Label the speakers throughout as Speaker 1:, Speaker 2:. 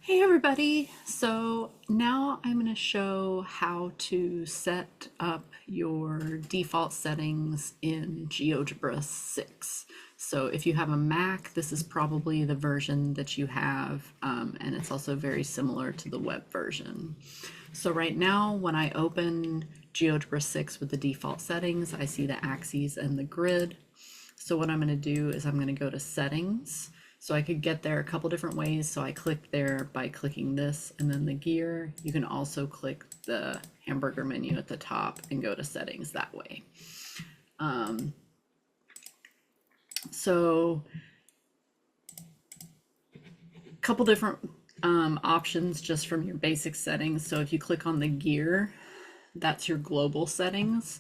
Speaker 1: Hey everybody! So now I'm going to show how to set up your default settings in GeoGebra 6. So if you have a Mac, this is probably the version that you have, and it's also very similar to the web version. So right now, when I open GeoGebra 6 with the default settings, I see the axes and the grid. So what I'm going to do is I'm going to go to settings. So I could get there a couple different ways. So I click there by clicking this and then the gear. You can also click the hamburger menu at the top and go to settings that way. So a couple different options just from your basic settings. So if you click on the gear, that's your global settings.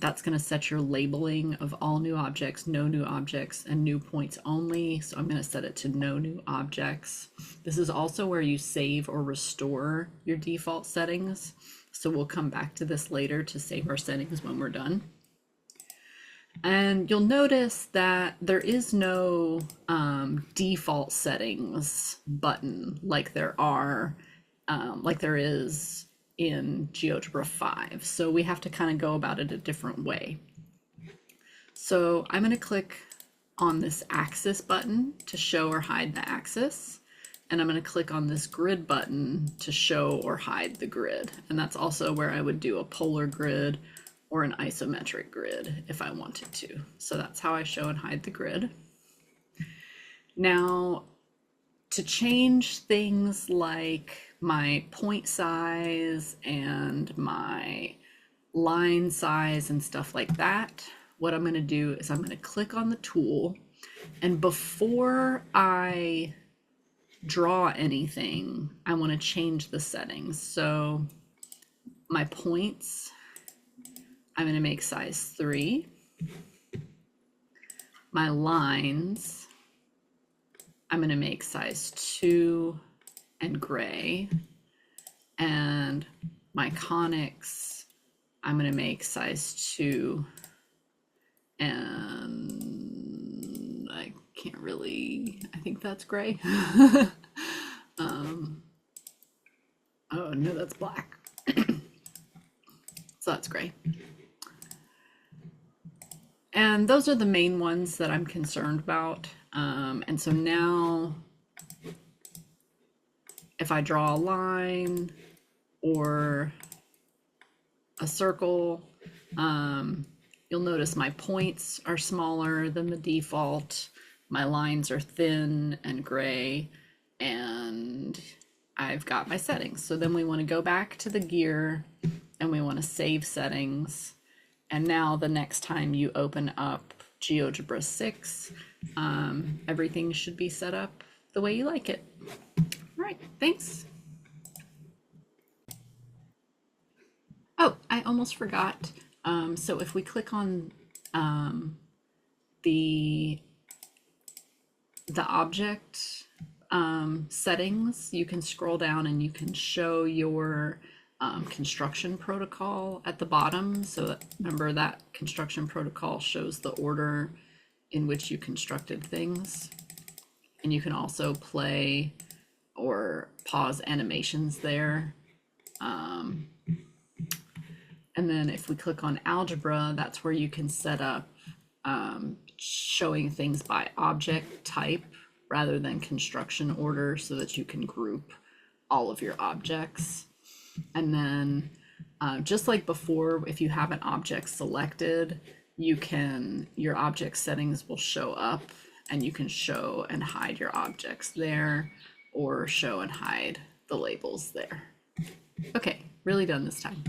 Speaker 1: That's going to set your labeling of all new objects, no new objects, and new points only. So I'm going to set it to no new objects. This is also where you save or restore your default settings. So we'll come back to this later to save our settings when we're done. And you'll notice that there is no default settings button like there is in GeoGebra 5. So we have to kind of go about it a different way. So I'm going to click on this axis button to show or hide the axis. And I'm going to click on this grid button to show or hide the grid. And that's also where I would do a polar grid or an isometric grid if I wanted to. So that's how I show and hide the grid. Now, to change things like my point size and my line size and stuff like that, what I'm going to do is I'm going to click on the tool, and before I draw anything, I want to change the settings. So my points, I'm going to make size 3. My lines, I'm going to make size 2 and gray. And my conics, I'm going to make size 2 and I can't really, I think that's gray. Oh no, that's black. So that's gray. And those are the main ones that I'm concerned about. And so now if I draw a line or a circle, you'll notice my points are smaller than the default. My lines are thin and gray, and I've got my settings. So then we want to go back to the gear and we want to save settings. And now the next time you open up GeoGebra 6, everything should be set up the way you like it. All right, thanks. Oh, I almost forgot. So if we click on the object settings, you can scroll down and you can show your construction protocol at the bottom. So remember that construction protocol shows the order in which you constructed things. And you can also play or pause animations there. And then if we click on algebra, that's where you can set up showing things by object type rather than construction order, so that you can group all of your objects. And then just like before, if you have an object selected, your object settings will show up and you can show and hide your objects there or show and hide the labels there. Okay, really done this time.